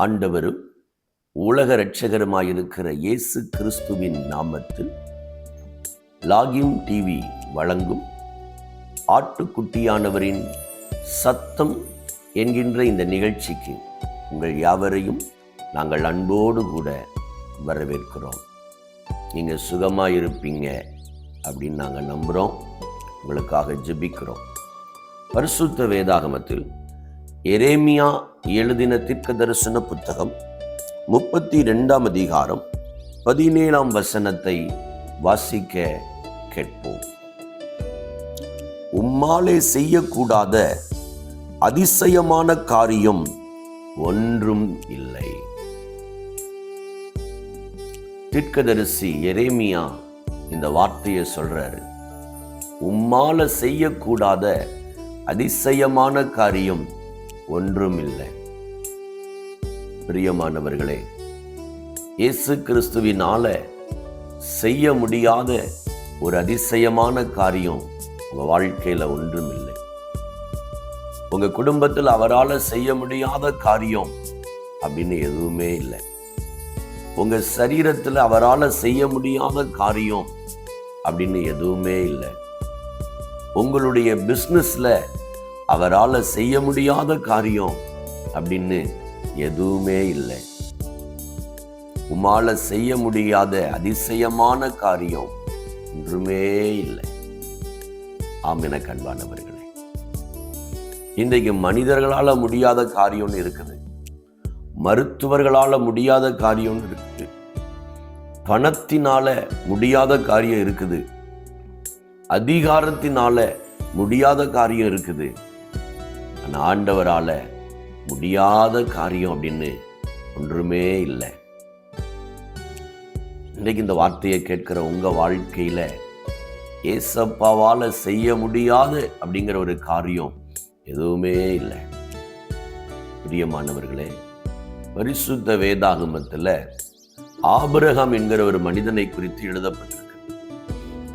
ஆண்டவரும் உலக இரட்சகருமாயிருக்கிற இயேசு கிறிஸ்துவின் நாமத்தில் லாகிம் டிவி வழங்கும் ஆட்டுக்குட்டியானவரின் சத்தம் என்கின்ற இந்த நிகழ்ச்சிக்கு உங்கள் யாவரையும் நாங்கள் அன்போடு கூட வரவேற்கிறோம். நீங்கள் சுகமாயிருப்பீங்க அப்படின்னு நாங்கள் நம்புகிறோம். உங்களுக்காக ஜெபிக்கிறோம். பரிசுத்த வேதாகமத்தில் எரேமியா எழுதின தீர்க்க தரிசன புத்தகம் 32 அதிகாரம் 17 வசனத்தை வாசிக்க கேட்போம். உம்மாலே செய்யக்கூடாத அதிசயமான காரியம் ஒன்றும் இல்லை. தீர்க்கதரிசி எரேமியா இந்த வார்த்தையை சொல்றாரு. உம்மால செய்யக்கூடாத அதிசயமான காரியம் ஒன்றும் இல்லை. பிரியமானவர்களே, இயேசு கிறிஸ்துவினால செய்ய முடியாத ஒரு அதிசயமான காரியம் உங்க வாழ்க்கையில ஒன்றும் இல்லை. உங்க குடும்பத்தில் அவரால் செய்ய முடியாத காரியம் அப்படின்னு எதுவுமே இல்லை. உங்க சரீரத்தில் அவரால் செய்ய முடியாத காரியம் அப்படின்னு எதுவுமே இல்லை. உங்களுடைய பிஸ்னஸ்ல அவரால் செய்ய முடியாத காரியம் அப்படின்னு எதுவுமே இல்லை. உம்மால செய்ய முடியாத அதிசயமான காரியம் ஒன்றுமே இல்லை. ஆமென். அன்பானவர்களே, இன்றைக்கு மனிதர்களால முடியாத காரியம்னு இருக்குது, மருத்துவர்களால முடியாத காரியம் இருக்குது, பணத்தினால முடியாத காரியம் இருக்குது, அதிகாரத்தினால முடியாத காரியம் இருக்குது. ஆனால் ஆண்டவரால முடியாத காரியம் அப்படின்னு ஒன்றுமே இல்லை. இன்னைக்கு இந்த வார்த்தையை கேட்கிற உங்க வாழ்க்கையில ஏசப்பாவால செய்ய முடியாது அப்படிங்கிற ஒரு காரியம் எதுவுமே இல்லை. பிரியமானவர்களே, பரிசுத்த வேதாகமத்துல ஆபிரகாம் என்கிற ஒரு மனிதனை குறித்து எழுதப்பட்டிருக்கு.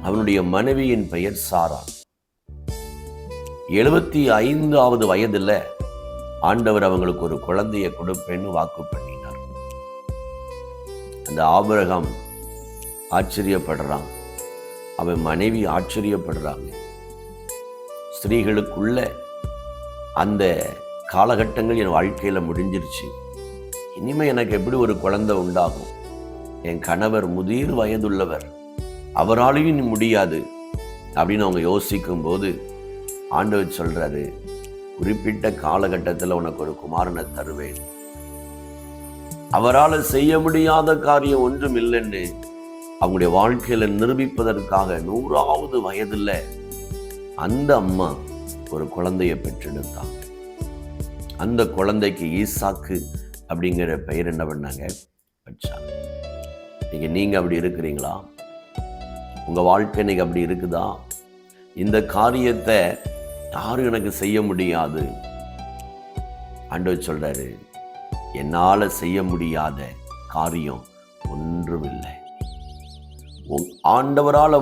அவனுடைய மனைவியின் பெயர் சாரா. 75வது வயதுல ஆண்டவர் அவங்களுக்கு ஒரு குழந்தையை கொடுப்பேன்னு வாக்கு பண்ணினார். அந்த ஆபிரகாம் ஆச்சரியப்படுறான், அவன் மனைவி ஆச்சரியப்படுறாங்க. ஸ்திரீகளுக்குள்ள அந்த காலகட்டங்கள் என் வாழ்க்கையில முடிஞ்சிருச்சு, இனிமே எனக்கு எப்படி ஒரு குழந்தை உண்டாகும்? என் கணவர் முதிர் வயதுள்ளவர், அவராலையும் முடியாது அப்படின்னு அவங்க யோசிக்கும் போது ஆண்டவர் சொல்றாரு, குறிப்பிட்ட காலகட்டத்தில் உனக்கு ஒரு குமாரனை தருவேன். அவரால் செய்ய முடியாத காரியம் ஒன்றும் இல்லைன்னு அவங்களுடைய வாழ்க்கையில நிரூபிப்பதற்காக 100வது வயதுல அந்த அம்மா ஒரு குழந்தையை பெற்றெடுத்தாங்க. அந்த குழந்தைக்கு ஈசாக்கு அப்படிங்கிற பெயர் என்ன பண்ணாங்க? வச்சாங்க. நீங்க அப்படி இருக்கிறீங்களா? உங்க வாழ்க்கை நீங்க அப்படி இருக்குதா? இந்த காரியத்தை யாரும் எனக்கு செய்ய முடியாது. ஆண்டவர் சொல்றாரு, என்னால செய்ய முடியாத காரியம் ஒன்றும் இல்லை. ஆண்டவரால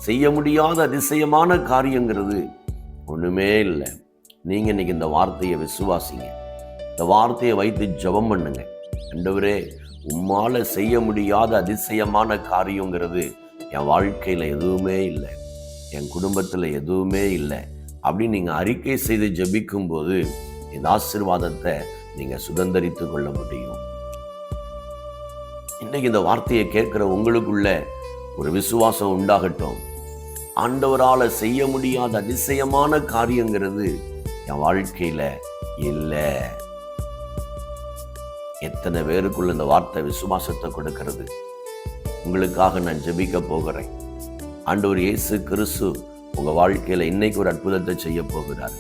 செய்ய முடியாத அதிசயமான காரியங்கிறது ஒண்ணுமே இல்லை. நீங்க இன்னைக்கு இந்த வார்த்தையை விசுவாசிங்க. இந்த வார்த்தையை வைத்து ஜெபம் பண்ணுங்க. ஆண்டவரே, உம்மால செய்ய முடியாத அதிசயமான காரியங்கிறது என் வாழ்க்கையில எதுவுமே இல்லை, என் குடும்பத்தில் எதுவுமே இல்லை அப்படின்னு நீங்க அறிக்கை செய்து ஜெபிக்கும் போது இந்த ஆசீர்வாதத்தை நீங்க சுதந்தரித்து கொள்ள முடியும். இன்னைக்கு இந்த வார்த்தையை கேட்கிற உங்களுக்குள்ள ஒரு விசுவாசம் உண்டாகட்டும். ஆண்டவரால செய்ய முடியாத அதிசயமான காரியங்கிறது என் வாழ்க்கையில இல்லை. எத்தனை பேருக்குள்ள இந்த வார்த்தை விசுவாசத்தை கொடுக்கிறது? உங்களுக்காக நான் ஜெபிக்க போகிறேன். ஆண்டவர் இயேசு கிறிஸ்து உங்க வாழ்க்கையில இன்னைக்கு ஒரு அற்புதத்தை செய்ய போகிறார்.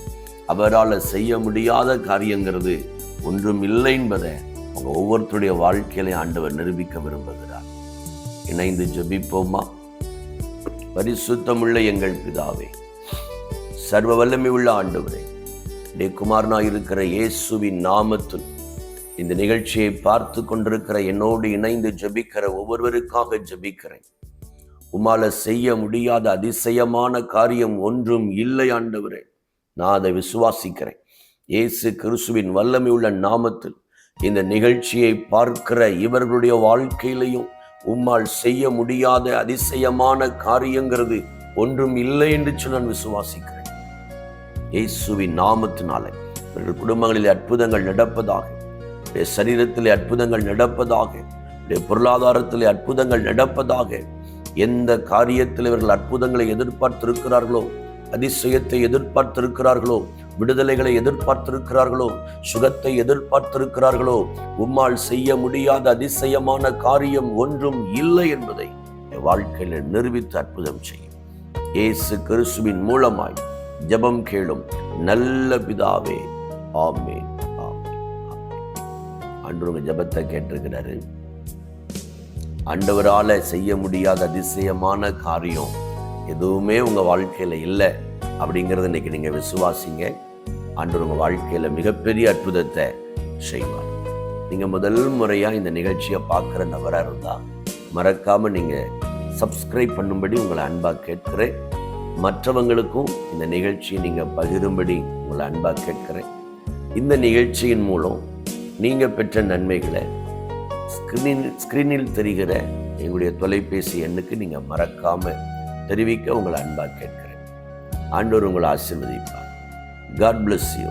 அவரால் செய்ய முடியாத காரியங்கிறது ஒன்றும் இல்லை என்பதை உங்க ஒவ்வொருத்தருடைய வாழ்க்கையில ஆண்டவர் நிரூபிக்க விரும்புகிறார். இணைந்து ஜெபிப்போமா? பரிசுத்தமுள்ள எங்கள் பிதாவே, சர்வ வல்லமை உள்ள ஆண்டவரே, உடைய குமாரனாயிருக்கிற இயேசுவின் நாமத்தில் இந்த நிகழ்ச்சியை பார்த்து கொண்டிருக்கிற என்னோடு இணைந்து ஜெபிக்கிற ஒவ்வொருவருக்காக ஜெபிக்கிறேன். உம்மால செய்ய முடியாத அதிசயமான காரியம் ஒன்றும் இல்லை ஆண்டவரே. நான் அதை விசுவாசிக்கிறேன். இயேசு கிறிஸ்துவின் வல்லமை உள்ள நாமத்தில் இந்த நிகழ்ச்சியை பார்க்கிற இவர்களுடைய வாழ்க்கையிலையும் உம்மால் செய்ய முடியாத அதிசயமான காரியங்கிறது ஒன்றும் இல்லை என்று நான் விசுவாசிக்கிறேன். இயேசுவின் நாமத்தினால இவர்கள் குடும்பங்களில் அற்புதங்கள் நடப்பதாக, சரீரத்திலே அற்புதங்கள் நடப்பதாக, பொருளாதாரத்திலே அற்புதங்கள் நடப்பதாக. எந்த காரியத்தில் இவர்கள் அற்புதங்களை எதிர்பார்த்திருக்கிறார்களோ, அதிசயத்தை எதிர்பார்த்திருக்கிறார்களோ, விடுதலைகளை எதிர்பார்த்திருக்கிறார்களோ, சுகத்தை எதிர்பார்த்திருக்கிறார்களோ, உம்மால் செய்ய முடியாத அதிசயமான காரியம் ஒன்றும் இல்லை என்பதை வாழ்க்கையில நிரூபித்து அற்புதம் செய்யும். இயேசு கிறிஸ்துவின் மூலமாய் ஜெபம் கேளும் நல்ல பிதாவே, ஆமென். ஆண்டவர் உங்க ஜெபத்தை கேட்டிருக்கிறாரு. ஆண்டவரால செய்ய முடியாத அதிசயமான காரியம் எதுவுமே உங்க வாழ்க்கையில இல்லை அப்படிங்கறத இன்னைக்கு நீங்க விசுவாசிங்க. ஆண்டவர் உங்க வாழ்க்கையில மிகப்பெரிய அற்புதத்தை செய்வார். நீங்க முதல் முறையா இந்த நிகழ்ச்சியை பார்க்கிற நபரா இருந்தா மறக்காம நீங்க சப்ஸ்கிரைப் பண்ணும்படி உங்களை அன்பா கேட்கிறேன். மற்றவங்களுக்கும் இந்த நிகழ்ச்சியை நீங்க பகிரும்படி உங்களை அன்பா கேட்கிறேன். இந்த நிகழ்ச்சியின் மூலம் நீங்க பெற்ற நன்மைகளை ஸ்கிரீனில் தெரிகிற எங்களுடைய தொலைபேசி எண்ணுக்கு நீங்க மறக்காம தெரிவிக்க உங்களை அன்பா கேட்கிறேன். ஆண்டவர் உங்களை ஆசீர்வதிப்பார். God bless you.